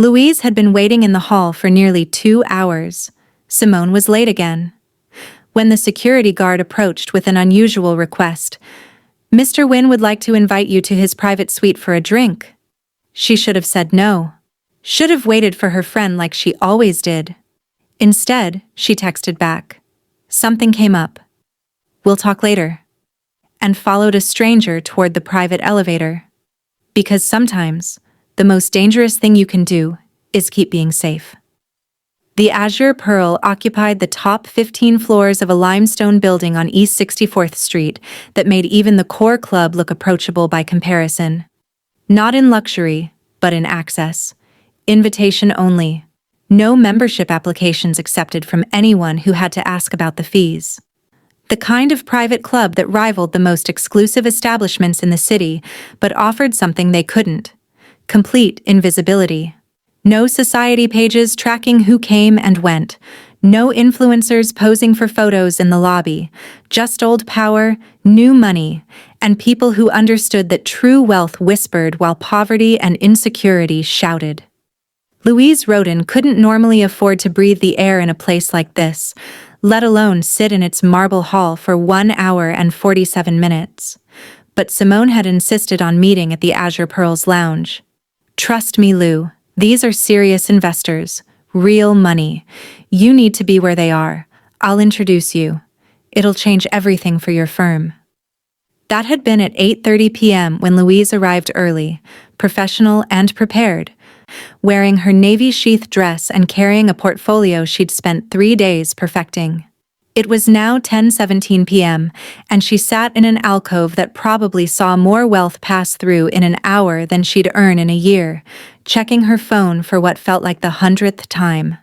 Louise had been waiting in the hall for nearly 2 hours. Simone was late again. When the security guard approached with an unusual request, "Mr. Wynn would like to invite you to his private suite for a drink." She should have said no. Should have waited for her friend like she always did. Instead, she texted back. Something came up. "We'll talk later." And followed a stranger toward the private elevator. Because sometimes, the most dangerous thing you can do is keep being safe. The Azure Pearl occupied the top 15 floors of a limestone building on East 64th Street that made even the core club look approachable by comparison. Not in luxury, but in access. Invitation only. No membership applications accepted from anyone who had to ask about the fees. The kind of private club that rivaled the most exclusive establishments in the city, but offered something they couldn't: complete invisibility. No society pages tracking who came and went. No influencers posing for photos in the lobby. Just old power, new money, and people who understood that true wealth whispered while poverty and insecurity shouted. Louise Roden couldn't normally afford to breathe the air in a place like this, let alone sit in its marble hall for 1 hour and 47 minutes. But Simone had insisted on meeting at the Azure Pearls lounge. "Trust me, Lou. These are serious investors, real money. You need to be where they are. I'll introduce you. It'll change everything for your firm." That had been at 8:30 p.m. when Louise arrived early, professional and prepared, wearing her navy sheath dress and carrying a portfolio she'd spent 3 days perfecting. It was now 10:17 p.m., and she sat in an alcove that probably saw more wealth pass through in an hour than she'd earn in a year, checking her phone for what felt like the 100th time.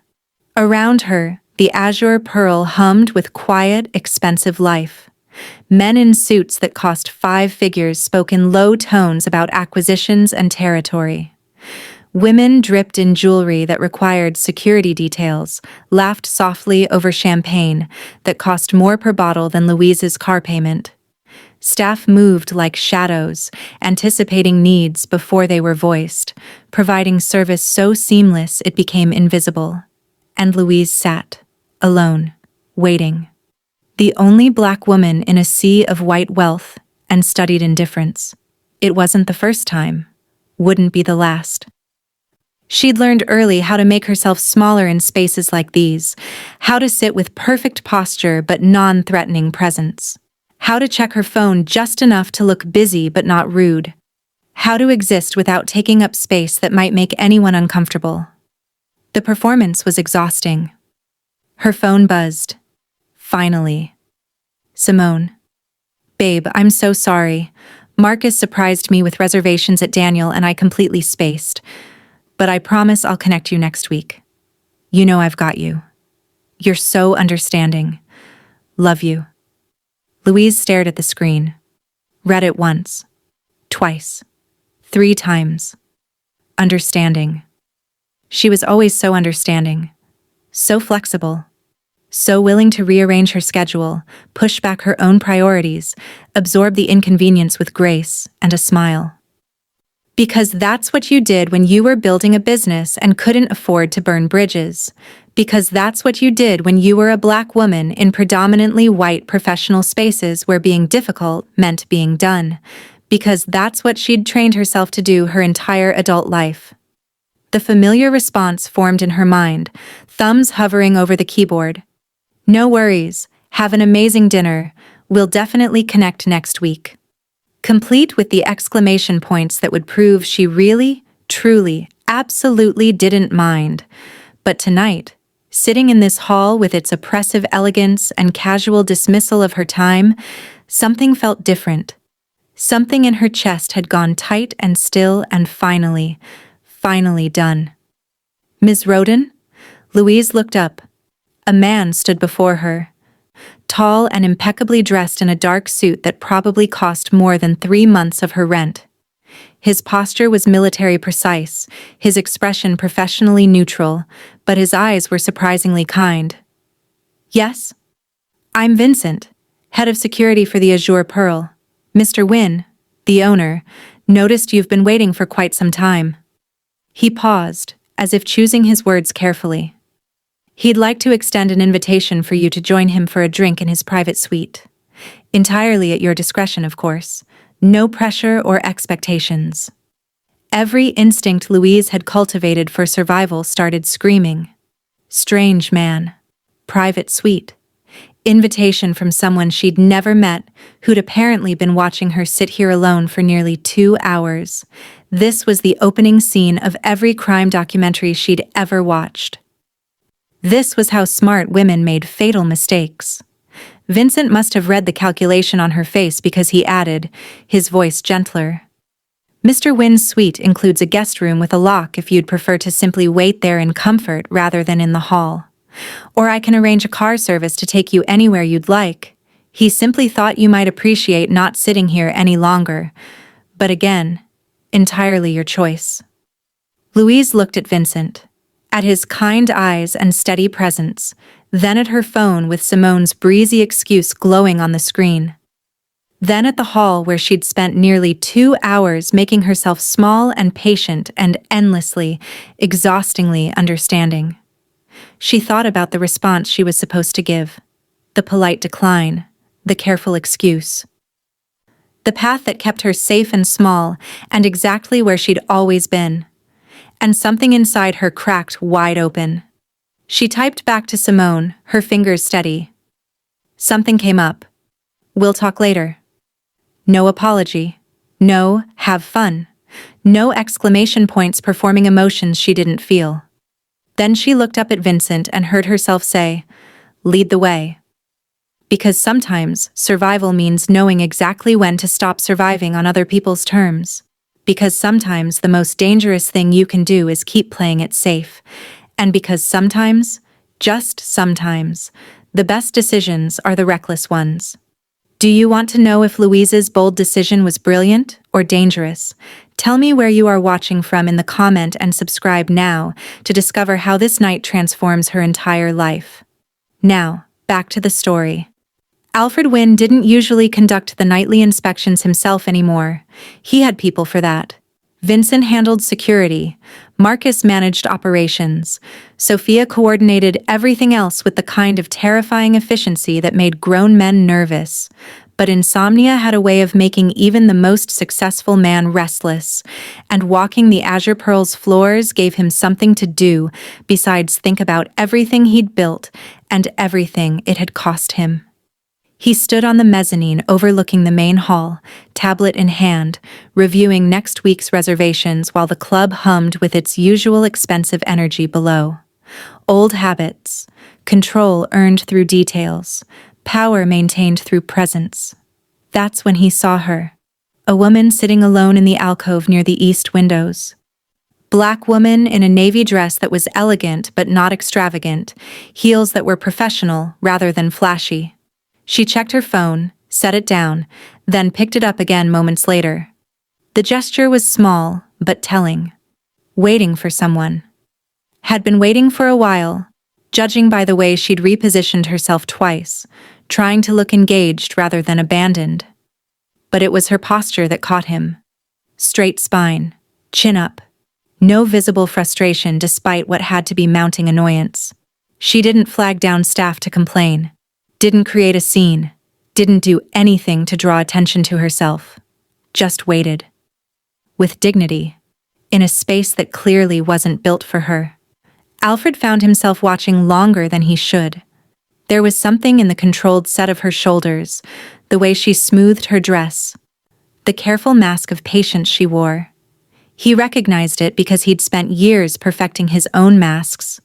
Around her, the Azure Pearl hummed with quiet, expensive life. Men in suits that cost 5 figures spoke in low tones about acquisitions and territory. Women dripped in jewelry that required security details, laughed softly over champagne that cost more per bottle than Louise's car payment. Staff moved like shadows, anticipating needs before they were voiced, providing service so seamless it became invisible. And Louise sat, alone, waiting. The only black woman in a sea of white wealth and studied indifference. It wasn't the first time. Wouldn't be the last. She'd learned early how to make herself smaller in spaces like these, how to sit with perfect posture but non-threatening presence, how to check her phone just enough to look busy but not rude, how to exist without taking up space that might make anyone uncomfortable. The performance was exhausting. Her phone buzzed. Finally. "Simone. Babe, I'm so sorry. Marcus surprised me with reservations at Daniel and I completely spaced. But I promise I'll connect you next week. You know I've got you. You're so understanding. Love you." Louise stared at the screen. Read it once. Twice. 3 times. Understanding. She was always so understanding. So flexible. So willing to rearrange her schedule, push back her own priorities, absorb the inconvenience with grace and a smile. Because that's what you did when you were building a business and couldn't afford to burn bridges. Because that's what you did when you were a black woman in predominantly white professional spaces where being difficult meant being done. Because that's what she'd trained herself to do her entire adult life. The familiar response formed in her mind, thumbs hovering over the keyboard. "No worries, have an amazing dinner. We'll definitely connect next week." Complete with the exclamation points that would prove she really, truly, absolutely didn't mind. But tonight, sitting in this hall with its oppressive elegance and casual dismissal of her time, something felt different. Something in her chest had gone tight and still and finally done. "Ms. Roden?" Louise looked up. A man stood before her. Tall and impeccably dressed in a dark suit that probably cost more than 3 months of her rent. His posture was military precise, his expression professionally neutral, but his eyes were surprisingly kind. "Yes? I'm Vincent, head of security for the Azure Pearl. Mr. Wynn, the owner, noticed you've been waiting for quite some time." He paused, as if choosing his words carefully. He'd like to extend an invitation for you to join him for a drink in his private suite. Entirely at your discretion, of course. No pressure or expectations. Every instinct Louise had cultivated for survival started screaming. Strange man. Private suite. Invitation from someone she'd never met, who'd apparently been watching her sit here alone for nearly 2 hours. This was the opening scene of every crime documentary she'd ever watched. This was how smart women made fatal mistakes. Vincent must have read the calculation on her face because he added, his voice gentler. Mr. Wynn's suite includes a guest room with a lock if you'd prefer to simply wait there in comfort rather than in the hall. Or I can arrange a car service to take you anywhere you'd like. He simply thought you might appreciate not sitting here any longer. But again, entirely your choice. Louise looked at Vincent, at his kind eyes and steady presence, then at her phone with Simone's breezy excuse glowing on the screen. Then at the hall where she'd spent nearly 2 hours making herself small and patient and endlessly, exhaustingly understanding. She thought about the response she was supposed to give. The polite decline, the careful excuse. The path that kept her safe and small, and exactly where she'd always been. And something inside her cracked wide open. She typed back to Simone, her fingers steady. Something came up. We'll talk later. No apology. No, have fun. No exclamation points performing emotions she didn't feel. Then she looked up at Vincent and heard herself say, lead the way. Because sometimes survival means knowing exactly when to stop surviving on other people's terms. Because sometimes the most dangerous thing you can do is keep playing it safe. And because sometimes, just sometimes, the best decisions are the reckless ones. Do you want to know if Louise's bold decision was brilliant or dangerous? Tell me where you are watching from in the comment and subscribe now to discover how this night transforms her entire life. Now, back to the story. Alfred Wynn didn't usually conduct the nightly inspections himself anymore. He had people for that. Vincent handled security, Marcus managed operations, Sophia coordinated everything else with the kind of terrifying efficiency that made grown men nervous. But insomnia had a way of making even the most successful man restless, and walking the Azure Pearl's floors gave him something to do besides think about everything he'd built and everything it had cost him. He stood on the mezzanine overlooking the main hall, tablet in hand, reviewing next week's reservations while the club hummed with its usual expensive energy below. Old habits, control earned through details, power maintained through presence. That's when he saw her, a woman sitting alone in the alcove near the east windows. Black woman in a navy dress that was elegant but not extravagant, heels that were professional rather than flashy. She checked her phone, set it down, then picked it up again moments later. The gesture was small, but telling. Waiting for someone. Had been waiting for a while, judging by the way she'd repositioned herself twice, trying to look engaged rather than abandoned. But it was her posture that caught him. Straight spine, chin up. No visible frustration despite what had to be mounting annoyance. She didn't flag down staff to complain. Didn't create a scene, didn't do anything to draw attention to herself. Just waited. With dignity, in a space that clearly wasn't built for her. Alfred found himself watching longer than he should. There was something in the controlled set of her shoulders, the way she smoothed her dress, the careful mask of patience she wore. He recognized it because he'd spent years perfecting his own masks.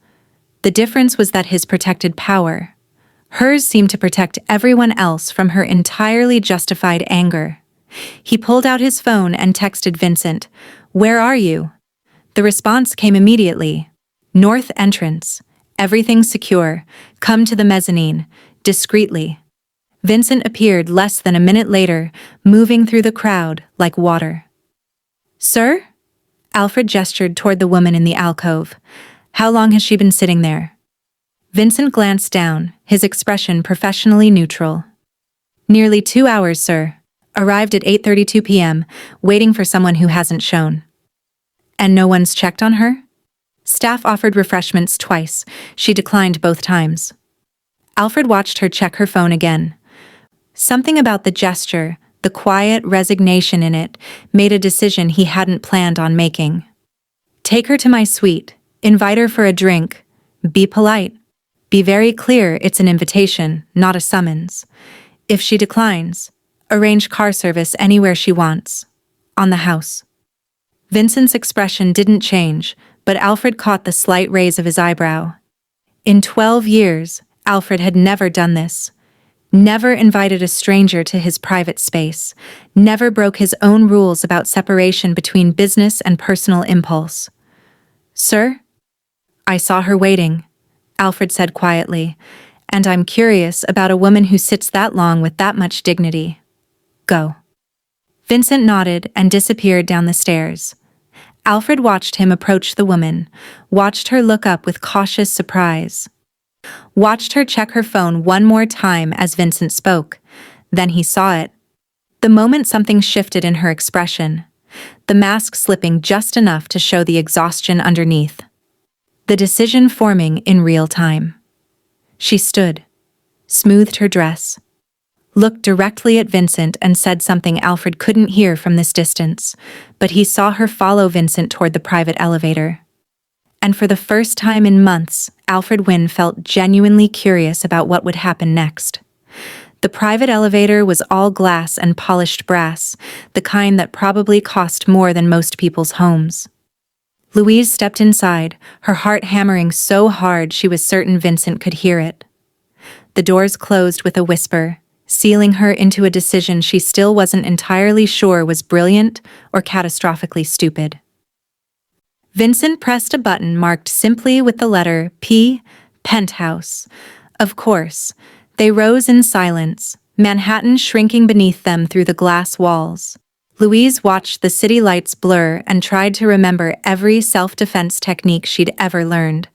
The difference was that his protected power. Hers seemed to protect everyone else from her entirely justified anger. He pulled out his phone and texted Vincent, "Where are you?" The response came immediately. "North entrance. Everything's secure. Come to the mezzanine. Discreetly." Vincent appeared less than a minute later, moving through the crowd like water. "Sir?" Alfred gestured toward the woman in the alcove. "How long has she been sitting there?" Vincent glanced down, his expression professionally neutral. "Nearly 2 hours, sir. Arrived at 8:32 p.m., waiting for someone who hasn't shown." "And no one's checked on her?" Staff offered refreshments twice. She declined both times. Alfred watched her check her phone again. Something about the gesture, the quiet resignation in it, made a decision he hadn't planned on making. Take her to my suite. Invite her for a drink. Be polite. Be very clear it's an invitation, not a summons. If she declines, arrange car service anywhere she wants. On the house. Vincent's expression didn't change, but Alfred caught the slight raise of his eyebrow. In 12 years, Alfred had never done this. Never invited a stranger to his private space. Never broke his own rules about separation between business and personal impulse. Sir? I saw her waiting, Alfred said quietly, and I'm curious about a woman who sits that long with that much dignity. Go. Vincent nodded and disappeared down the stairs. Alfred watched him approach the woman, watched her look up with cautious surprise. Watched her check her phone one more time as Vincent spoke. Then he saw it. The moment something shifted in her expression, the mask slipping just enough to show the exhaustion underneath. The decision forming in real time. She stood, smoothed her dress, looked directly at Vincent and said something Alfred couldn't hear from this distance, but he saw her follow Vincent toward the private elevator. And for the first time in months, Alfred Wynn felt genuinely curious about what would happen next. The private elevator was all glass and polished brass, the kind that probably cost more than most people's homes. Louise stepped inside, her heart hammering so hard she was certain Vincent could hear it. The doors closed with a whisper, sealing her into a decision she still wasn't entirely sure was brilliant or catastrophically stupid. Vincent pressed a button marked simply with the letter P, penthouse. Of course, they rose in silence, Manhattan shrinking beneath them through the glass walls. Louise watched the city lights blur and tried to remember every self-defense technique she'd ever learned.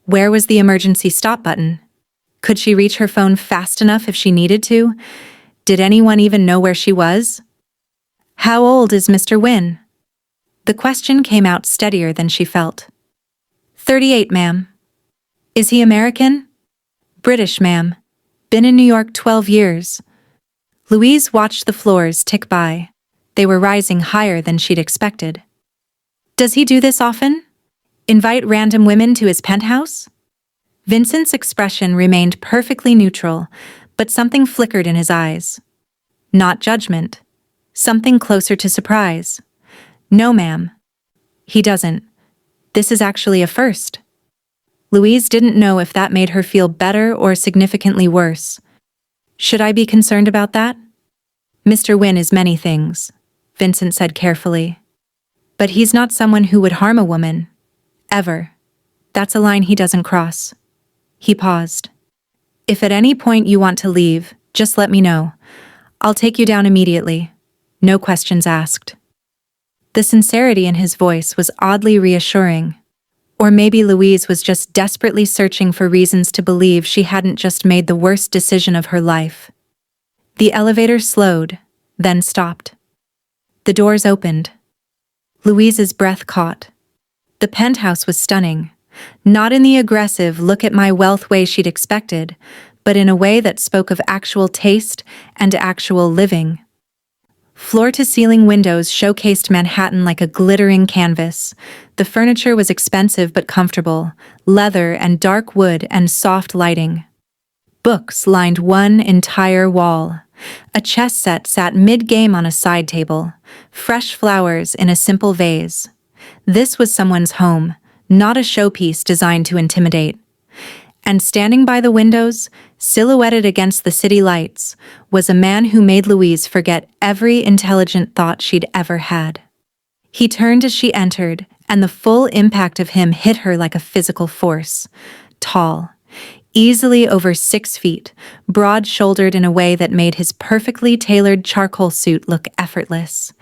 Where was the emergency stop button? Could she reach her phone fast enough if she needed to? Did anyone even know where she was? How old is Mr. Wynn? The question came out steadier than she felt. 38, ma'am. Is he American? British, ma'am. Been in New York 12 years. Louise watched the floors tick by. They were rising higher than she'd expected. Does he do this often? Invite random women to his penthouse? Vincent's expression remained perfectly neutral, but something flickered in his eyes. Not judgment. Something closer to surprise. No, ma'am. He doesn't. This is actually a first. Louise didn't know if that made her feel better or significantly worse. Should I be concerned about that? Mr. Wynn is many things, Vincent said carefully. But he's not someone who would harm a woman. Ever. That's a line he doesn't cross. He paused. If at any point you want to leave, just let me know. I'll take you down immediately. No questions asked. The sincerity in his voice was oddly reassuring. Or maybe Louise was just desperately searching for reasons to believe she hadn't just made the worst decision of her life. The elevator slowed, then stopped. The doors opened. Louise's breath caught. The penthouse was stunning, not in the aggressive look-at-my-wealth way she'd expected, but in a way that spoke of actual taste and actual living. Floor-to-ceiling windows showcased Manhattan like a glittering canvas. The furniture was expensive but comfortable, leather and dark wood and soft lighting. Books lined one entire wall. A chess set sat mid-game on a side table. Fresh flowers in a simple vase. This was someone's home, not a showpiece designed to intimidate. And standing by the windows, silhouetted against the city lights, was a man who made Louise forget every intelligent thought she'd ever had. He turned as she entered, and the full impact of him hit her like a physical force. Tall, easily over 6 feet, broad-shouldered in a way that made his perfectly tailored charcoal suit look effortless.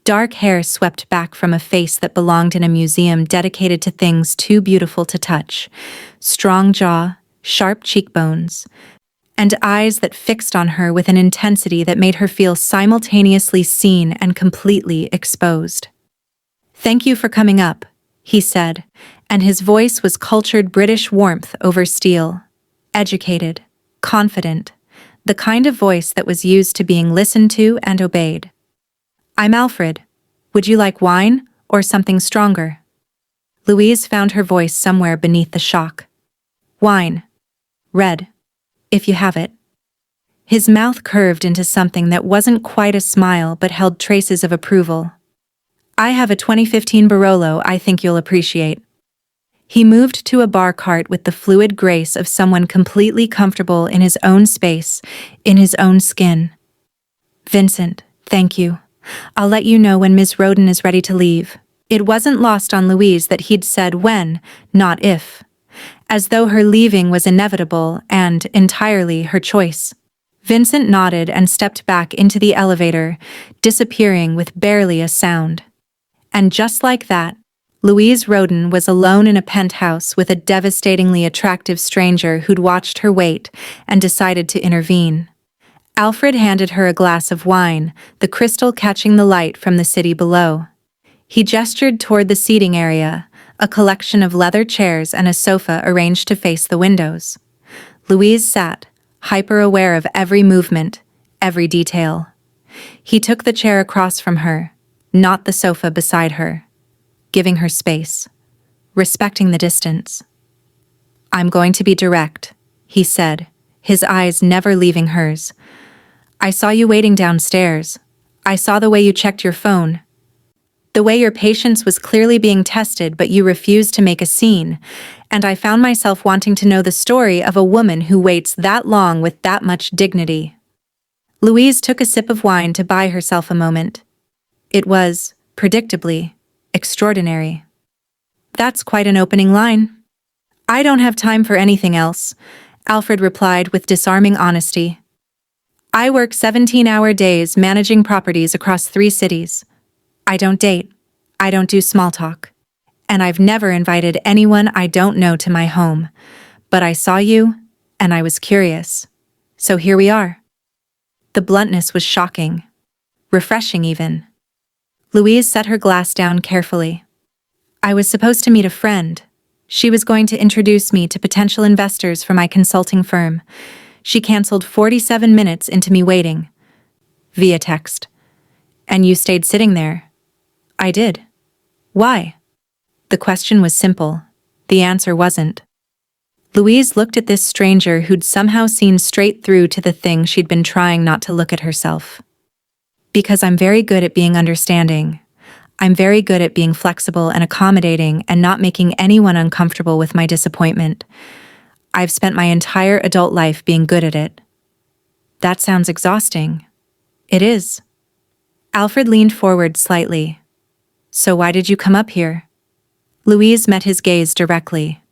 Dark hair swept back from a face that belonged in a museum dedicated to things too beautiful to touch. Strong jaw, sharp cheekbones, and eyes that fixed on her with an intensity that made her feel simultaneously seen and completely exposed. "Thank you for coming up," he said, and his voice was cultured British warmth over steel. Educated, confident, the kind of voice that was used to being listened to and obeyed. "I'm Alfred. Would you like wine or something stronger?" Louise found her voice somewhere beneath the shock. "Wine. Red. If you have it." His mouth curved into something that wasn't quite a smile but held traces of approval. "I have a 2015 Barolo I think you'll appreciate." He moved to a bar cart with the fluid grace of someone completely comfortable in his own space, in his own skin. "Vincent, thank you. I'll let you know when Ms. Roden is ready to leave." It wasn't lost on Louise that he'd said when, not if. As though her leaving was inevitable and entirely her choice. Vincent nodded and stepped back into the elevator, disappearing with barely a sound. And just like that, Louise Roden was alone in a penthouse with a devastatingly attractive stranger who'd watched her wait and decided to intervene. Alfred handed her a glass of wine, the crystal catching the light from the city below. He gestured toward the seating area, a collection of leather chairs and a sofa arranged to face the windows. Louise sat, hyper-aware of every movement, every detail. He took the chair across from her, not the sofa beside her, giving her space, respecting the distance. "I'm going to be direct," he said, his eyes never leaving hers. "I saw you waiting downstairs. I saw the way you checked your phone. The way your patience was clearly being tested but you refused to make a scene, and I found myself wanting to know the story of a woman who waits that long with that much dignity." Louise took a sip of wine to buy herself a moment. It was, predictably, extraordinary. "That's quite an opening line." "I don't have time for anything else," Alfred replied with disarming honesty. "I work 17-hour days managing properties across 3 cities. I don't date. I don't do small talk. And I've never invited anyone I don't know to my home. But I saw you, and I was curious. So here we are." The bluntness was shocking. Refreshing even. Louise set her glass down carefully. "I was supposed to meet a friend. She was going to introduce me to potential investors for my consulting firm. She canceled 47 minutes into me waiting. Via text. And you stayed sitting there." "I did." "Why?" The question was simple. The answer wasn't. Louise looked at this stranger who'd somehow seen straight through to the thing she'd been trying not to look at herself. "Because I'm very good at being understanding. I'm very good at being flexible and accommodating and not making anyone uncomfortable with my disappointment. I've spent my entire adult life being good at it." "That sounds exhausting." "It is." Alfred leaned forward slightly. "So why did you come up here?" Louise met his gaze directly.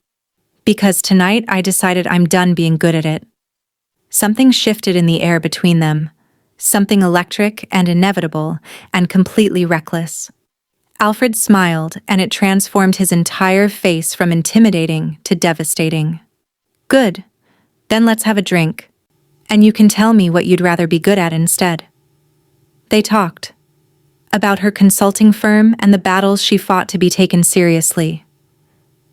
"Because tonight I decided I'm done being good at it." Something shifted in the air between them. Something electric and inevitable and completely reckless. Alfred smiled, and it transformed his entire face from intimidating to devastating. "Good. Then let's have a drink. And you can tell me what you'd rather be good at instead." They talked. About her consulting firm and the battles she fought to be taken seriously.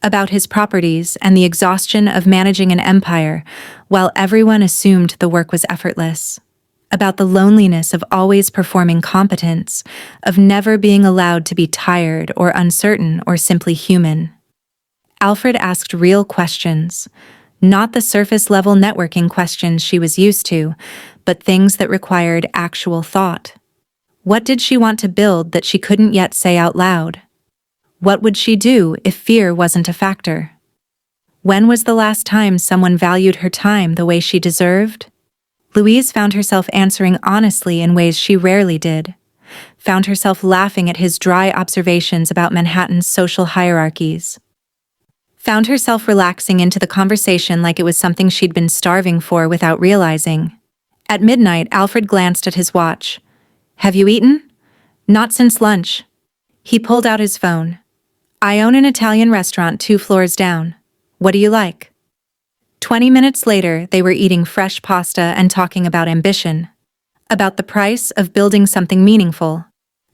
About his properties and the exhaustion of managing an empire, while everyone assumed the work was effortless. About the loneliness of always performing competence, of never being allowed to be tired or uncertain or simply human. Alfred asked real questions, not the surface-level networking questions she was used to, but things that required actual thought. What did she want to build that she couldn't yet say out loud? What would she do if fear wasn't a factor? When was the last time someone valued her time the way she deserved? Louise found herself answering honestly in ways she rarely did. Found herself laughing at his dry observations about Manhattan's social hierarchies. Found herself relaxing into the conversation like it was something she'd been starving for without realizing. At midnight, Alfred glanced at his watch. "Have you eaten?" "Not since lunch." He pulled out his phone. "I own an Italian restaurant 2 floors down. What do you like?" 20 minutes later, they were eating fresh pasta and talking about ambition. About the price of building something meaningful.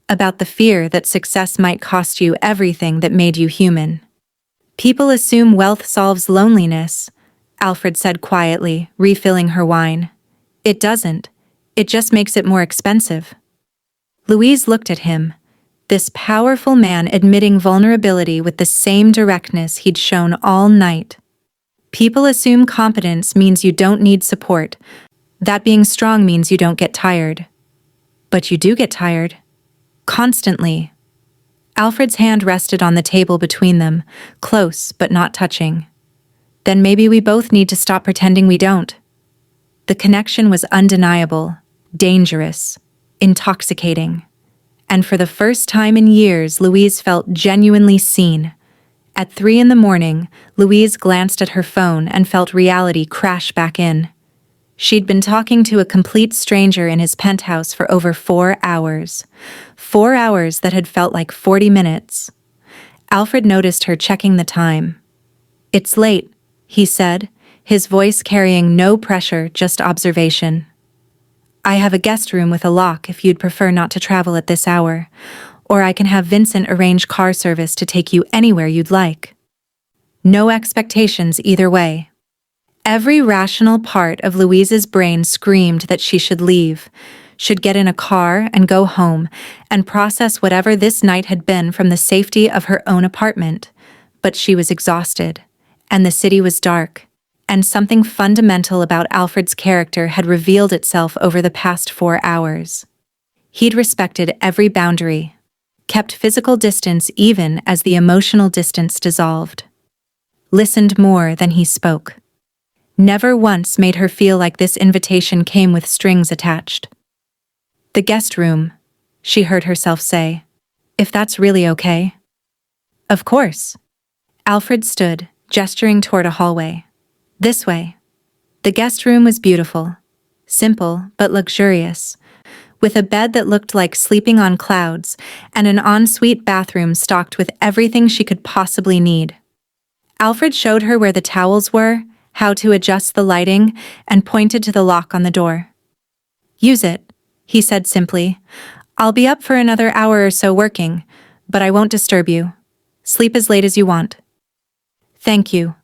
About the fear that success might cost you everything that made you human. People assume wealth solves loneliness, Alfred said quietly, refilling her wine. It doesn't. It just makes it more expensive. Louise looked at him, this powerful man admitting vulnerability with the same directness he'd shown all night. People assume competence means you don't need support, that being strong means you don't get tired. But you do get tired. Constantly. Alfred's hand rested on the table between them, close but not touching. Then maybe we both need to stop pretending we don't. The connection was undeniable, dangerous, intoxicating. And for the first time in years, Louise felt genuinely seen. At 3 a.m, Louise glanced at her phone and felt reality crash back in. She'd been talking to a complete stranger in his penthouse for over 4 hours. 4 hours that had felt like 40 minutes. Alfred noticed her checking the time. "It's late," he said, his voice carrying no pressure, just observation. "I have a guest room with a lock if you'd prefer not to travel at this hour, or I can have Vincent arrange car service to take you anywhere you'd like." No expectations either way. Every rational part of Louise's brain screamed that she should leave, should get in a car and go home and process whatever this night had been from the safety of her own apartment. But she was exhausted, and the city was dark, and something fundamental about Alfred's character had revealed itself over the past 4 hours. He'd respected every boundary, kept physical distance even as the emotional distance dissolved, listened more than he spoke. Never once made her feel like this invitation came with strings attached. "The guest room," she heard herself say. "If that's really okay." "Of course." Alfred stood, gesturing toward a hallway. "This way." The guest room was beautiful, simple but luxurious, with a bed that looked like sleeping on clouds and an ensuite bathroom stocked with everything she could possibly need. Alfred showed her where the towels were, how to adjust the lighting, and pointed to the lock on the door. "Use it," he said simply. "I'll be up for another hour or so working, but I won't disturb you. Sleep as late as you want." "Thank you,"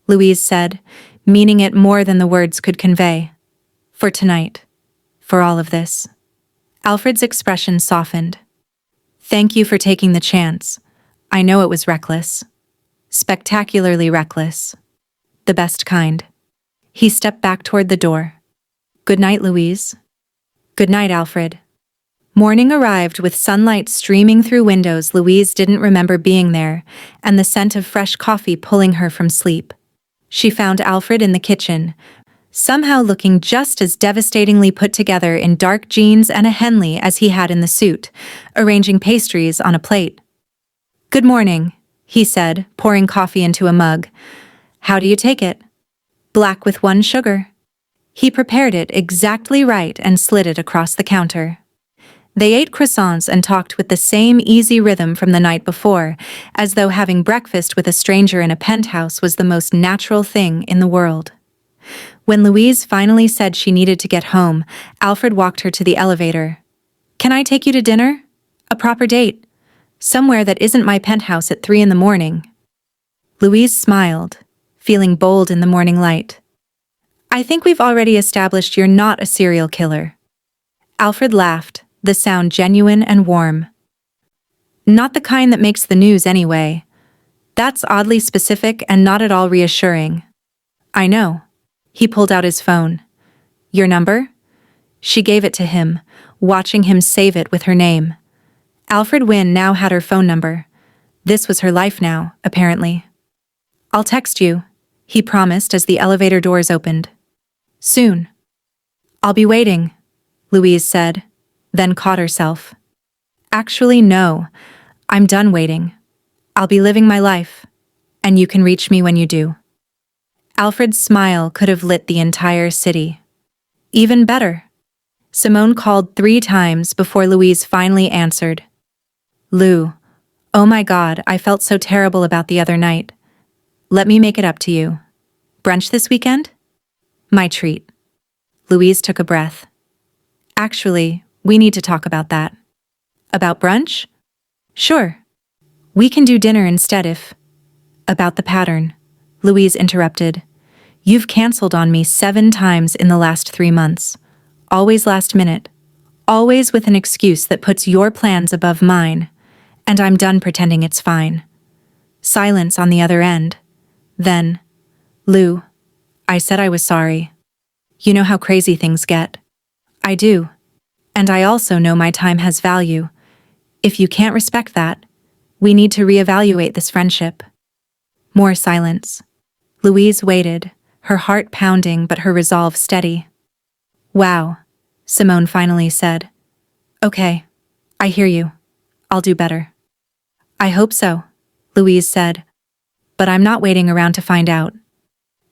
Louise said, meaning it more than the words could convey. "For tonight. For all of this." Alfred's expression softened. "Thank you for taking the chance. I know it was reckless. Spectacularly reckless. The best kind." He stepped back toward the door. "Good night, Louise." "Good night, Alfred." Morning arrived with sunlight streaming through windows Louise didn't remember being there, and the scent of fresh coffee pulling her from sleep. She found Alfred in the kitchen, somehow looking just as devastatingly put together in dark jeans and a Henley as he had in the suit, arranging pastries on a plate. "Good morning," he said, pouring coffee into a mug. "How do you take it?" "Black with 1 sugar." He prepared it exactly right and slid it across the counter. They ate croissants and talked with the same easy rhythm from the night before, as though having breakfast with a stranger in a penthouse was the most natural thing in the world. When Louise finally said she needed to get home, Alfred walked her to the elevator. "Can I take you to dinner? A proper date. Somewhere that isn't my penthouse at 3 a.m. Louise smiled, feeling bold in the morning light. "I think we've already established you're not a serial killer." Alfred laughed, the sound genuine and warm. "Not the kind that makes the news anyway. That's oddly specific and not at all reassuring." "I know." He pulled out his phone. "Your number?" She gave it to him, watching him save it with her name. Alfred Wynn now had her phone number. This was her life now, apparently. "I'll text you," he promised as the elevator doors opened. "Soon." "I'll be waiting," Louise said, then caught herself. "Actually, no. I'm done waiting. I'll be living my life, and you can reach me when you do." Alfred's smile could have lit the entire city. Even better. Simone called 3 times before Louise finally answered. "Lou, oh my God, I felt so terrible about the other night. Let me make it up to you. Brunch this weekend?" "My treat." Louise took a breath. "Actually, we need to talk about that." "About brunch?" "Sure. We can do dinner instead if..." About the pattern, Louise interrupted. You've canceled on me 7 times in the last 3 months. Always last minute. Always with an excuse that puts your plans above mine. And I'm done pretending it's fine. Silence on the other end. Then, Lou, I said I was sorry. You know how crazy things get. I do. And I also know my time has value. If you can't respect that, we need to reevaluate this friendship. More silence. Louise waited, her heart pounding but her resolve steady. Wow, Simone finally said. Okay, I hear you. I'll do better. I hope so, Louise said. But I'm not waiting around to find out.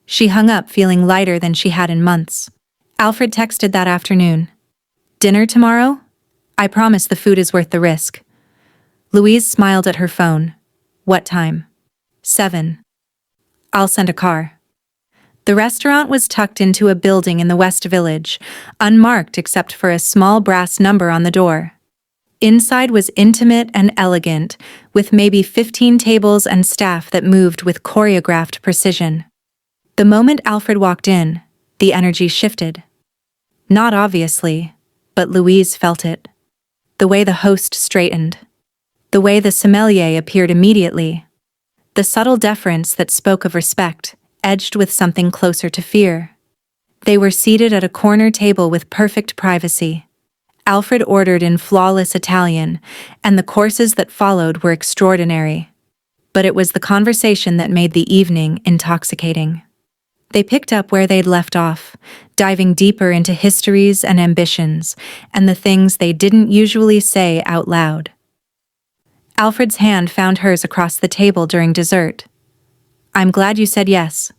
She hung up feeling lighter than she had in months. Alfred texted that afternoon. Dinner tomorrow? I promise the food is worth the risk. Louise smiled at her phone. What time? 7. I'll send a car. The restaurant was tucked into a building in the West Village, unmarked except for a small brass number on the door. Inside was intimate and elegant, with maybe 15 tables and staff that moved with choreographed precision. The moment Alfred walked in, the energy shifted. Not obviously, but Louise felt it. The way the host straightened. The way the sommelier appeared immediately. The subtle deference that spoke of respect, edged with something closer to fear. They were seated at a corner table with perfect privacy. Alfred ordered in flawless Italian, and the courses that followed were extraordinary. But it was the conversation that made the evening intoxicating. They picked up where they'd left off, diving deeper into histories and ambitions, and the things they didn't usually say out loud. Alfred's hand found hers across the table during dessert. I'm glad you said yes.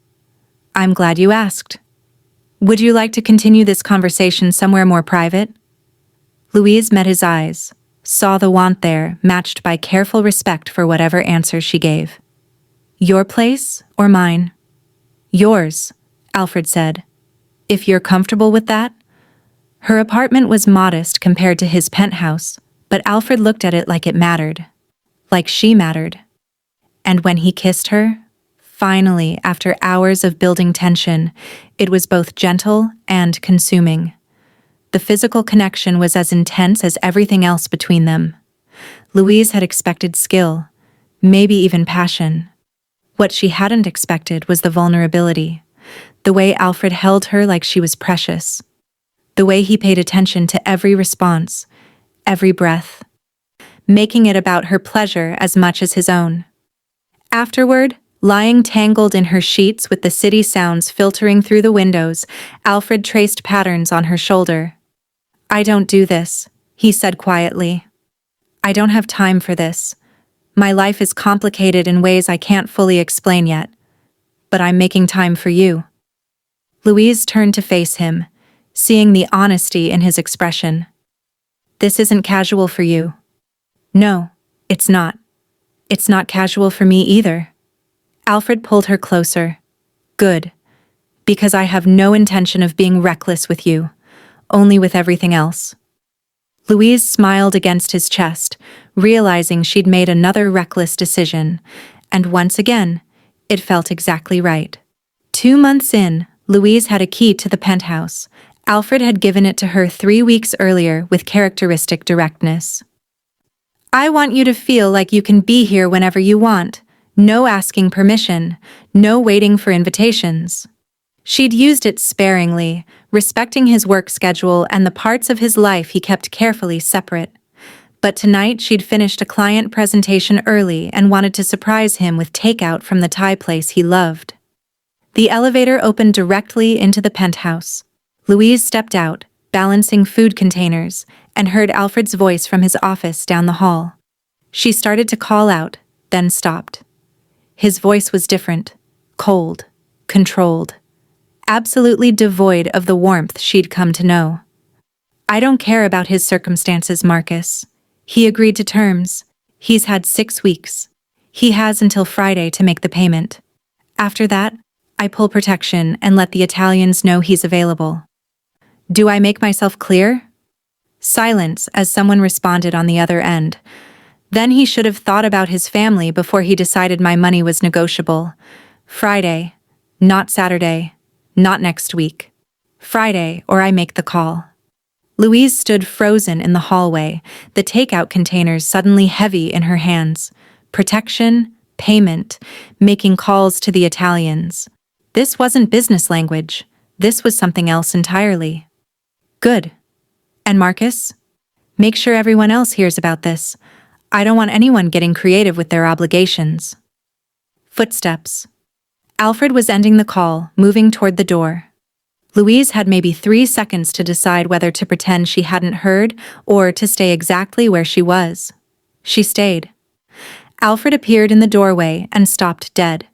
I'm glad you asked. Would you like to continue this conversation somewhere more private? Louise met his eyes, saw the want there matched by careful respect for whatever answer she gave. Your place or mine? Yours, Alfred said. If you're comfortable with that? Her apartment was modest compared to his penthouse, but Alfred looked at it like it mattered. Like she mattered. And when he kissed her, finally, after hours of building tension, it was both gentle and consuming. The physical connection was as intense as everything else between them. Louise had expected skill, maybe even passion. What she hadn't expected was the vulnerability, the way Alfred held her like she was precious, the way he paid attention to every response, every breath, making it about her pleasure as much as his own. Afterward, lying tangled in her sheets with the city sounds filtering through the windows, Alfred traced patterns on her shoulder. I don't do this, he said quietly. I don't have time for this. My life is complicated in ways I can't fully explain yet. But I'm making time for you. Louise turned to face him, seeing the honesty in his expression. This isn't casual for you. No, it's not. It's not casual for me either. Alfred pulled her closer. Good. Because I have no intention of being reckless with you, only with everything else. Louise smiled against his chest, realizing she'd made another reckless decision, and once again, it felt exactly right. 2 months in, Louise had a key to the penthouse. Alfred had given it to her 3 weeks earlier with characteristic directness. I want you to feel like you can be here whenever you want. No asking permission, no waiting for invitations. She'd used it sparingly, respecting his work schedule and the parts of his life he kept carefully separate. But tonight she'd finished a client presentation early and wanted to surprise him with takeout from the Thai place he loved. The elevator opened directly into the penthouse. Louise stepped out, balancing food containers, and heard Alfred's voice from his office down the hall. She started to call out, then stopped. His voice was different, cold, controlled, absolutely devoid of the warmth she'd come to know. I don't care about his circumstances, Marcus. He agreed to terms. He's had 6 weeks. He has until Friday to make the payment. After that, I pull protection and let the Italians know he's available. Do I make myself clear? Silence as someone responded on the other end. Then he should have thought about his family before he decided my money was negotiable. Friday, not Saturday, not next week. Friday, or I make the call. Louise stood frozen in the hallway, the takeout containers suddenly heavy in her hands. Protection, payment, making calls to the Italians. This wasn't business language. This was something else entirely. Good. And Marcus? Make sure everyone else hears about this. I don't want anyone getting creative with their obligations. Footsteps. Alfred was ending the call, moving toward the door. Louise had maybe 3 seconds to decide whether to pretend she hadn't heard or to stay exactly where she was. She stayed. Alfred appeared in the doorway and stopped dead.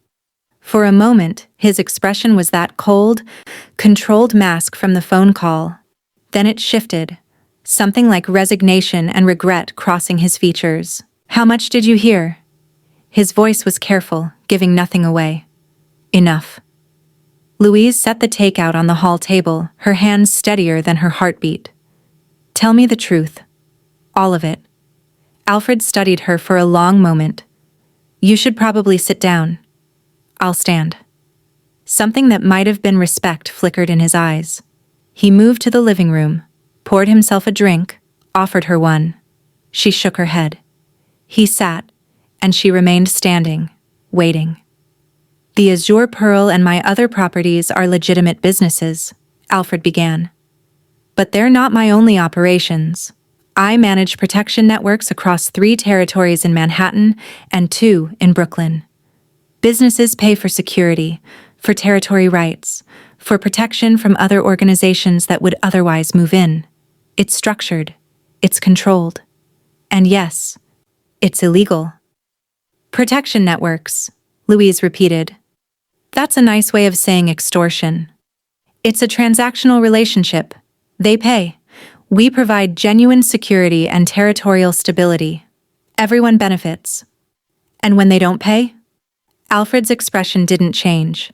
For a moment, his expression was that cold, controlled mask from the phone call. Then it shifted, something like resignation and regret crossing his features. How much did you hear? His voice was careful, giving nothing away. Enough. Louise set the takeout on the hall table, her hands steadier than her heartbeat. Tell me the truth. All of it. Alfred studied her for a long moment. You should probably sit down. I'll stand. Something that might have been respect flickered in his eyes. He moved to the living room, poured himself a drink, offered her one. She shook her head. He sat, and she remained standing, waiting. The Azure Pearl and my other properties are legitimate businesses, Alfred began. But they're not my only operations. I manage protection networks across 3 territories in Manhattan and 2 in Brooklyn. Businesses pay for security, for territory rights, for protection from other organizations that would otherwise move in. It's structured. It's controlled. And yes, it's illegal. Protection networks, Louise repeated. That's a nice way of saying extortion. It's a transactional relationship. They pay. We provide genuine security and territorial stability. Everyone benefits. And when they don't pay? Alfred's expression didn't change.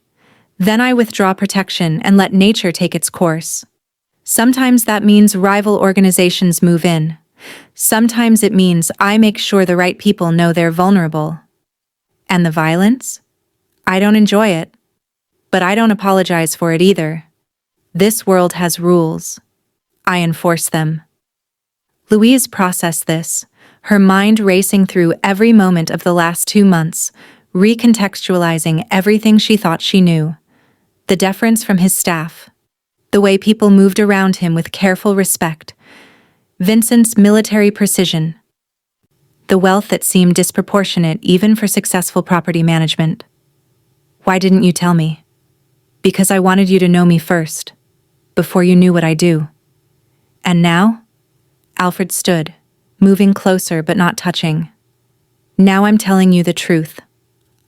Then I withdraw protection and let nature take its course. Sometimes that means rival organizations move in. Sometimes it means I make sure the right people know they're vulnerable. And the violence? I don't enjoy it. But I don't apologize for it either. This world has rules. I enforce them. Louise processed this, her mind racing through every moment of the last 2 months, recontextualizing everything she thought she knew. The deference from his staff. The way people moved around him with careful respect. Vincent's military precision. The wealth that seemed disproportionate even for successful property management. Why didn't you tell me? Because I wanted you to know me first, before you knew what I do. And now? Alfred stood, moving closer but not touching. Now I'm telling you the truth.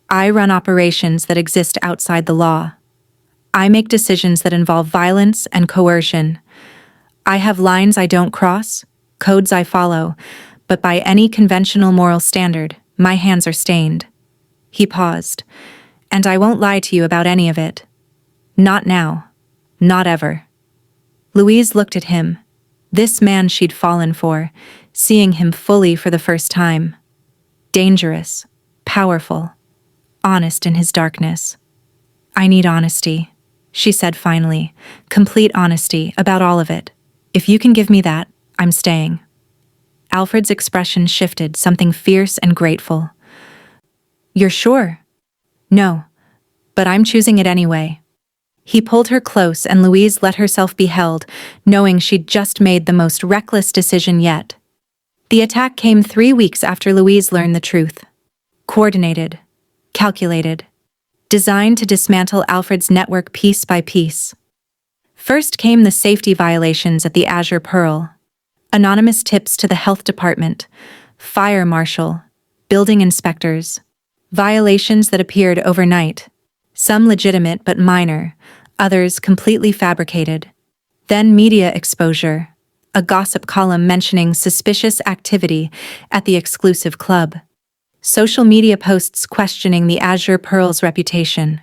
I run operations that exist outside the law. I make decisions that involve violence and coercion. I have lines I don't cross, codes I follow, but by any conventional moral standard, my hands are stained. He paused. And I won't lie to you about any of it. Not now. Not ever. Louise looked at him, this man she'd fallen for, seeing him fully for the first time. Dangerous, powerful, honest in his darkness. I need honesty, she said finally, complete honesty about all of it. If you can give me that, I'm staying. Alfred's expression shifted, something fierce and grateful. You're sure? No, but I'm choosing it anyway. He pulled her close and Louise let herself be held, knowing she'd just made the most reckless decision yet. The attack came 3 weeks after Louise learned the truth. Coordinated, calculated, designed to dismantle Alfred's network piece by piece. First came the safety violations at the Azure Pearl. Anonymous tips to the health department, fire marshal, building inspectors. Violations that appeared overnight. Some legitimate but minor, others completely fabricated. Then media exposure, a gossip column mentioning suspicious activity at the exclusive club. Social media posts questioning the Azure Pearl's reputation.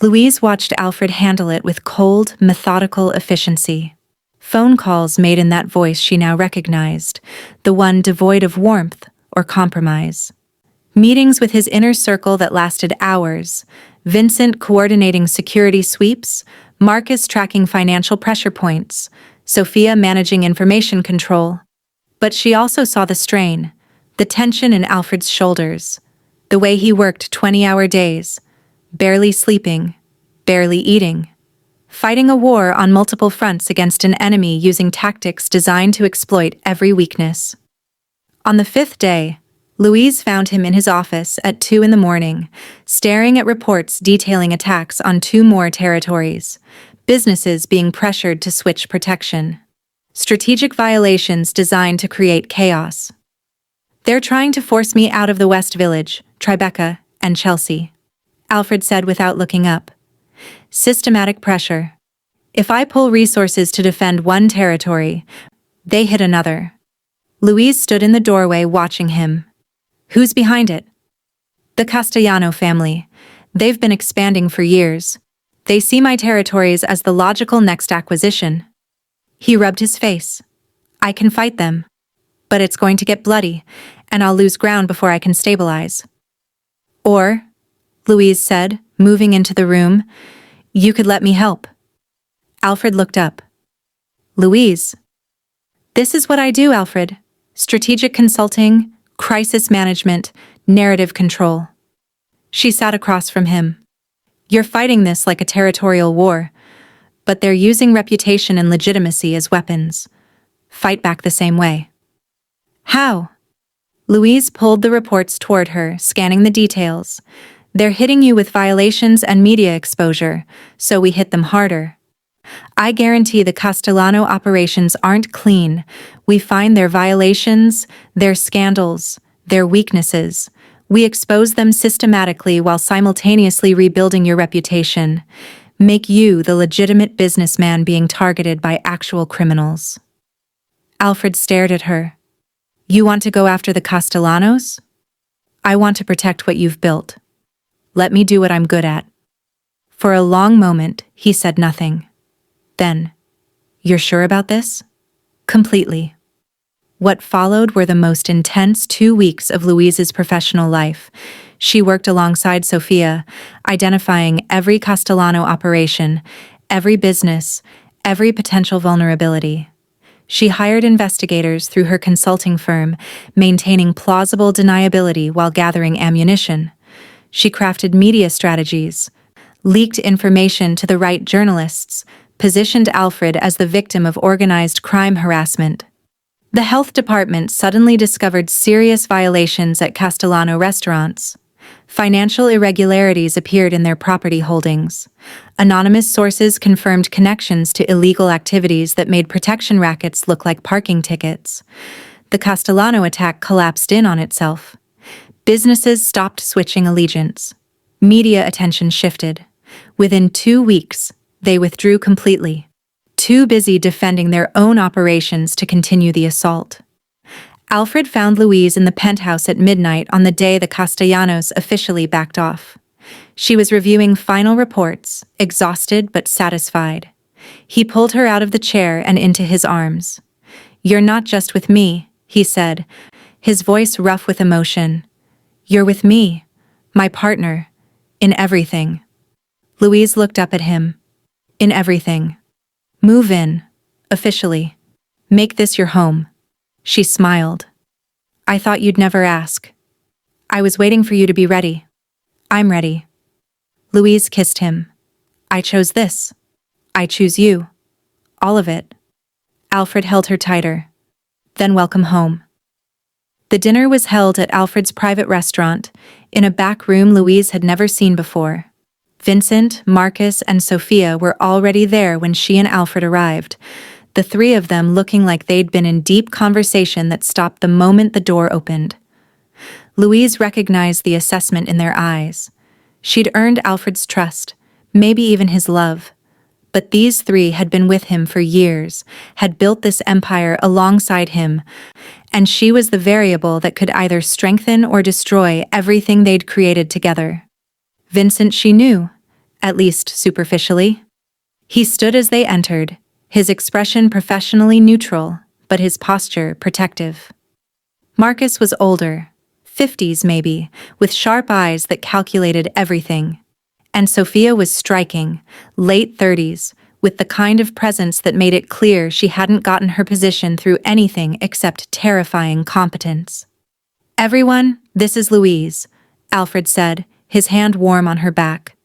Louise watched Alfred handle it with cold, methodical efficiency. Phone calls made in that voice she now recognized, the one devoid of warmth or compromise. Meetings with his inner circle that lasted hours, Vincent coordinating security sweeps, Marcus tracking financial pressure points, Sophia managing information control. But she also saw the strain, the tension in Alfred's shoulders, the way he worked 20-hour days, barely sleeping, barely eating, fighting a war on multiple fronts against an enemy using tactics designed to exploit every weakness. On the fifth day, Louise found him in his office at 2 a.m, staring at reports detailing attacks on 2 more territories, businesses being pressured to switch protection. Strategic violations designed to create chaos. "They're trying to force me out of the West Village, Tribeca, and Chelsea," Alfred said without looking up. "Systematic pressure. If I pull resources to defend one territory, they hit another." Louise stood in the doorway watching him. "Who's behind it?" "The Castellano family. They've been expanding for years. They see my territories as the logical next acquisition." He rubbed his face. "I can fight them. But it's going to get bloody, and I'll lose ground before I can stabilize." "Or," Louise said, moving into the room, "you could let me help." Alfred looked up. "Louise." "This is what I do, Alfred. Strategic consulting, crisis management, narrative control." She sat across from him. "You're fighting this like a territorial war, but they're using reputation and legitimacy as weapons. Fight back the same way." "How?" Louise pulled the reports toward her, scanning the details. "They're hitting you with violations and media exposure, so we hit them harder. I guarantee the Castellano operations aren't clean. We find their violations, their scandals, their weaknesses. We expose them systematically while simultaneously rebuilding your reputation. Make you the legitimate businessman being targeted by actual criminals." Alfred stared at her. "You want to go after the Castellanos? I want to protect what you've built. Let me do what I'm good at." For a long moment, he said nothing. Then, "You're sure about this?" "Completely." What followed were the most intense 2 weeks of Louise's professional life. She worked alongside Sophia, identifying every Castellano operation, every business, every potential vulnerability. She hired investigators through her consulting firm, maintaining plausible deniability while gathering ammunition. She crafted media strategies, leaked information to the right journalists, positioned Alfred as the victim of organized crime harassment. The health department suddenly discovered serious violations at Castellano restaurants. Financial irregularities appeared in their property holdings. Anonymous sources confirmed connections to illegal activities that made protection rackets look like parking tickets. The Castellano attack collapsed in on itself. Businesses stopped switching allegiance. Media attention shifted. Within 2 weeks, they withdrew completely, too busy defending their own operations to continue the assault. Alfred found Louise in the penthouse at midnight on the day the Castellanos officially backed off. She was reviewing final reports, exhausted but satisfied. He pulled her out of the chair and into his arms. "You're not just with me," he said, his voice rough with emotion. "You're with me, my partner, in everything." Louise looked up at him. "In everything. Move in, officially. Make this your home." She smiled. "I thought you'd never ask. I was waiting for you to be ready." "I'm ready." Louise kissed him. "I chose this. I choose you. All of it." Alfred held her tighter. "Then welcome home." The dinner was held at Alfred's private restaurant, in a back room Louise had never seen before. Vincent, Marcus, and Sophia were already there when she and Alfred arrived, the 3 of them looking like they'd been in deep conversation that stopped the moment the door opened. Louise recognized the assessment in their eyes. She'd earned Alfred's trust, maybe even his love. But these 3 had been with him for years, had built this empire alongside him, and she was the variable that could either strengthen or destroy everything they'd created together. Vincent she knew, at least superficially. He stood as they entered, his expression professionally neutral, but his posture protective. Marcus was older, 50s maybe, with sharp eyes that calculated everything. And Sophia was striking, late 30s, with the kind of presence that made it clear she hadn't gotten her position through anything except terrifying competence. "Everyone, this is Louise," Alfred said, his hand warm on her back.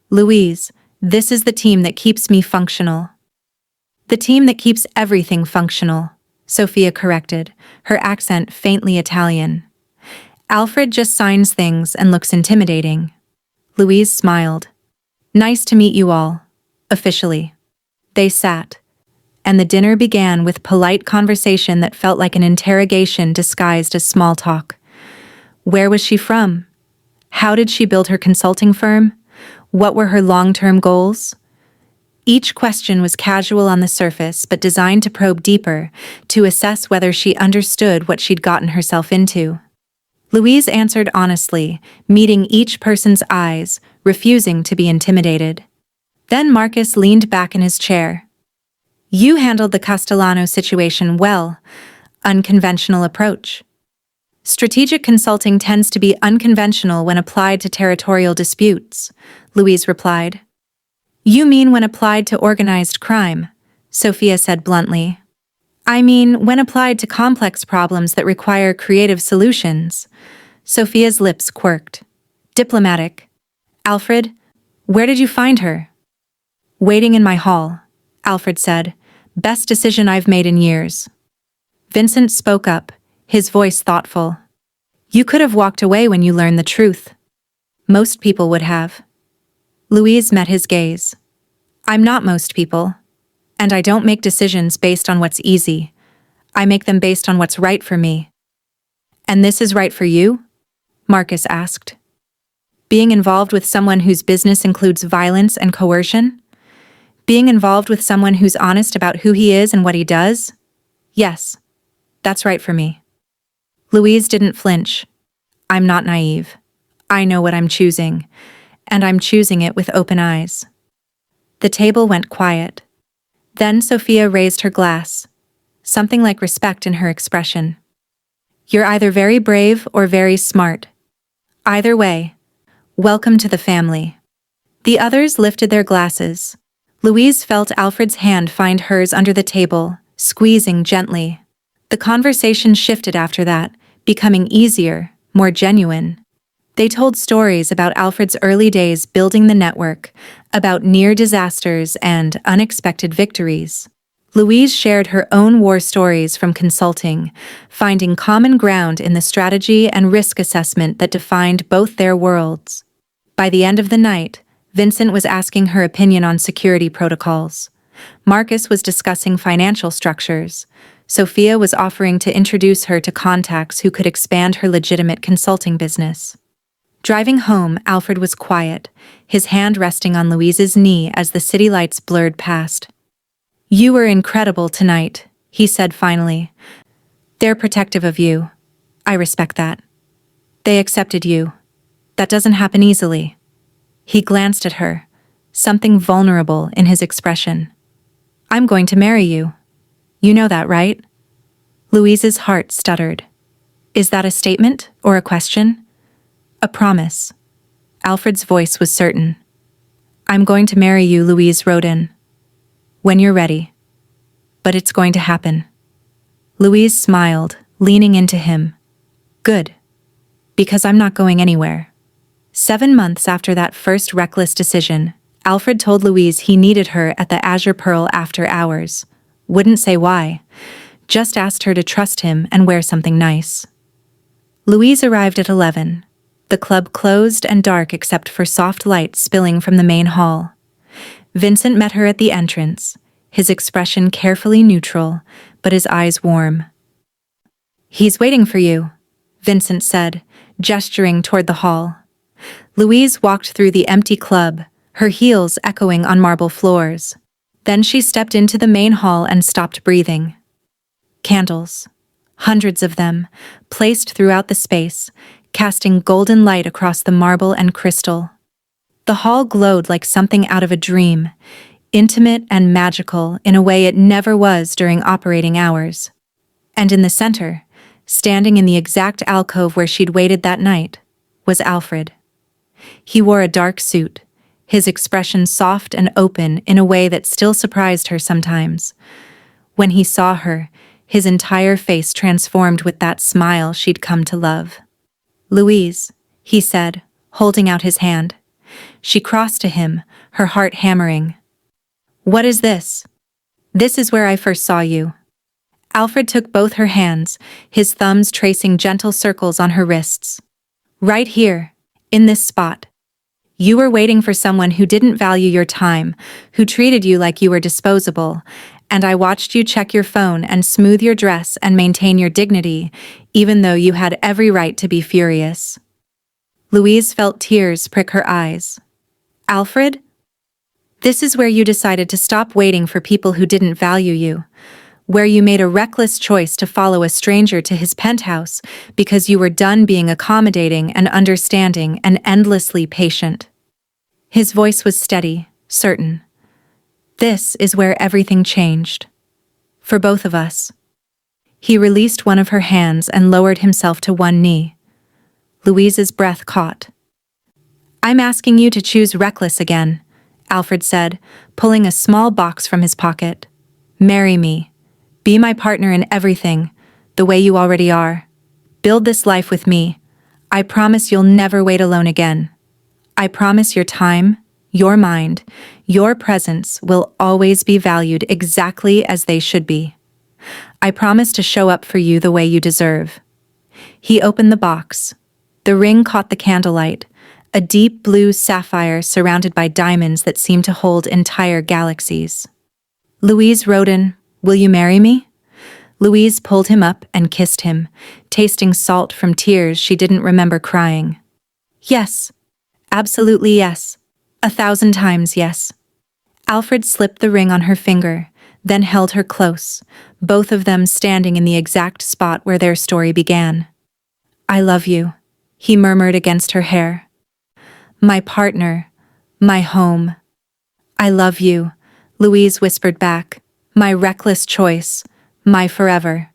"Louise, this is the team that keeps me functional." "The team that keeps everything functional," Sophia corrected, her accent faintly Italian. "Alfred just signs things and looks intimidating." Louise smiled. "Nice to meet you all. Officially." They sat, and the dinner began with polite conversation that felt like an interrogation disguised as small talk. Where was she from? How did she build her consulting firm? What were her long-term goals? Each question was casual on the surface but designed to probe deeper, to assess whether she understood what she'd gotten herself into. Louise answered honestly, meeting each person's eyes, refusing to be intimidated. Then Marcus leaned back in his chair. "You handled the Castellano situation well. Unconventional approach." "Strategic consulting tends to be unconventional when applied to territorial disputes," Louise replied. "You mean when applied to organized crime," Sophia said bluntly. "I mean when applied to complex problems that require creative solutions." Sophia's lips quirked. "Diplomatic. Alfred, where did you find her?" "Waiting in my hall," Alfred said. "Best decision I've made in years." Vincent spoke up, his voice thoughtful. "You could have walked away when you learned the truth." "Most people would have." Louise met his gaze. "I'm not most people. And I don't make decisions based on what's easy. I make them based on what's right for me." "And this is right for you?" Marcus asked. "Being involved with someone whose business includes violence and coercion? Being involved with someone who's honest about who he is and what he does? Yes, that's right for me." Louise didn't flinch. "I'm not naive. I know what I'm choosing, and I'm choosing it with open eyes." The table went quiet. Then Sophia raised her glass, something like respect in her expression. "You're either very brave or very smart. Either way, welcome to the family." The others lifted their glasses. Louise felt Alfred's hand find hers under the table, squeezing gently. The conversation shifted after that, becoming easier, more genuine. They told stories about Alfred's early days building the network, about near disasters and unexpected victories. Louise shared her own war stories from consulting, finding common ground in the strategy and risk assessment that defined both their worlds. By the end of the night, Vincent was asking her opinion on security protocols. Marcus was discussing financial structures. Sophia was offering to introduce her to contacts who could expand her legitimate consulting business. Driving home, Alfred was quiet, his hand resting on Louise's knee as the city lights blurred past. "You were incredible tonight," he said finally. "They're protective of you. I respect that. They accepted you. That doesn't happen easily." He glanced at her, something vulnerable in his expression. "I'm going to marry you. You know that, right?" Louise's heart stuttered. "Is that a statement or a question?" "A promise." Alfred's voice was certain. "I'm going to marry you," Louise wrote in. "When you're ready. But it's going to happen." Louise smiled, leaning into him. "Good. Because I'm not going anywhere." 7 months after that first reckless decision, Alfred told Louise he needed her at the Azure Pearl after hours. Wouldn't say why. Just asked her to trust him and wear something nice. Louise arrived at 11. The club closed and dark except for soft light spilling from the main hall. Vincent met her at the entrance, his expression carefully neutral, but his eyes warm. "He's waiting for you," Vincent said, gesturing toward the hall. Louise walked through the empty club, her heels echoing on marble floors. Then she stepped into the main hall and stopped breathing. Candles, hundreds of them, placed throughout the space, casting golden light across the marble and crystal. The hall glowed like something out of a dream, intimate and magical in a way it never was during operating hours. And in the center, standing in the exact alcove where she'd waited that night, was Alfred. He wore a dark suit, his expression soft and open in a way that still surprised her sometimes. When he saw her, his entire face transformed with that smile she'd come to love. "Louise," he said, holding out his hand. She crossed to him, her heart hammering. "What is this?" "This is where I first saw you." Alfred took both her hands, his thumbs tracing gentle circles on her wrists. "Right here, in this spot. You were waiting for someone who didn't value your time, who treated you like you were disposable, and I watched you check your phone and smooth your dress and maintain your dignity, even though you had every right to be furious." Louise felt tears prick her eyes. "Alfred? This is where you decided to stop waiting for people who didn't value you, where you made a reckless choice to follow a stranger to his penthouse because you were done being accommodating and understanding and endlessly patient." His voice was steady, certain. "This is where everything changed. For both of us." He released one of her hands and lowered himself to one knee. Louise's breath caught. "I'm asking you to choose reckless again," Alfred said, pulling a small box from his pocket. "Marry me. Be my partner in everything, the way you already are. Build this life with me. I promise you'll never wait alone again. I promise your time, your mind, your presence will always be valued exactly as they should be. I promise to show up for you the way you deserve." He opened the box. The ring caught the candlelight, a deep blue sapphire surrounded by diamonds that seemed to hold entire galaxies. "Louise Roden, will you marry me?" Louise pulled him up and kissed him, tasting salt from tears she didn't remember crying. "Yes. Absolutely yes. 1,000 times yes." Alfred slipped the ring on her finger, then held her close, both of them standing in the exact spot where their story began. "I love you," he murmured against her hair. "My partner, my home." "I love you," Louise whispered back. "My reckless choice, my forever."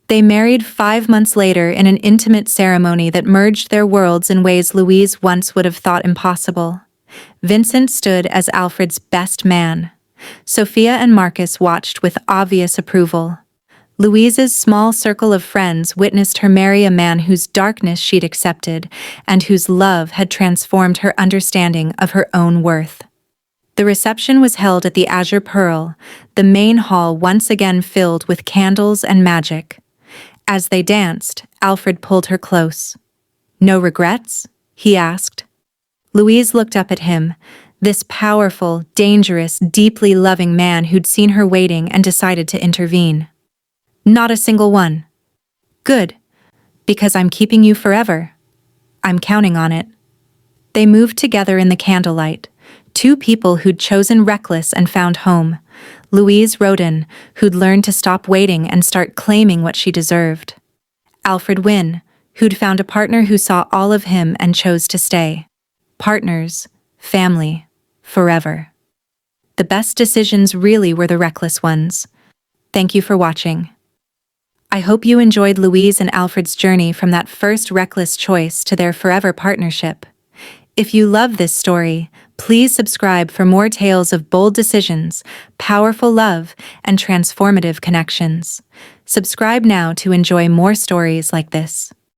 They married 5 months later in an intimate ceremony that merged their worlds in ways Louise once would have thought impossible. Vincent stood as Alfred's best man. Sophia and Marcus watched with obvious approval. Louise's small circle of friends witnessed her marry a man whose darkness she'd accepted and whose love had transformed her understanding of her own worth. The reception was held at the Azure Pearl, the main hall once again filled with candles and magic. As they danced, Alfred pulled her close. "No regrets?" he asked. Louise looked up at him, this powerful, dangerous, deeply loving man who'd seen her waiting and decided to intervene. "Not a single one." "Good. Because I'm keeping you forever. I'm counting on it." They moved together in the candlelight, two people who'd chosen reckless and found home. Louise Roden, who'd learned to stop waiting and start claiming what she deserved. Alfred Wynn, who'd found a partner who saw all of him and chose to stay. Partners, family, forever. The best decisions really were the reckless ones. Thank you for watching. I hope you enjoyed Louise and Alfred's journey from that first reckless choice to their forever partnership. If you love this story, please subscribe for more tales of bold decisions, powerful love, and transformative connections. Subscribe now to enjoy more stories like this.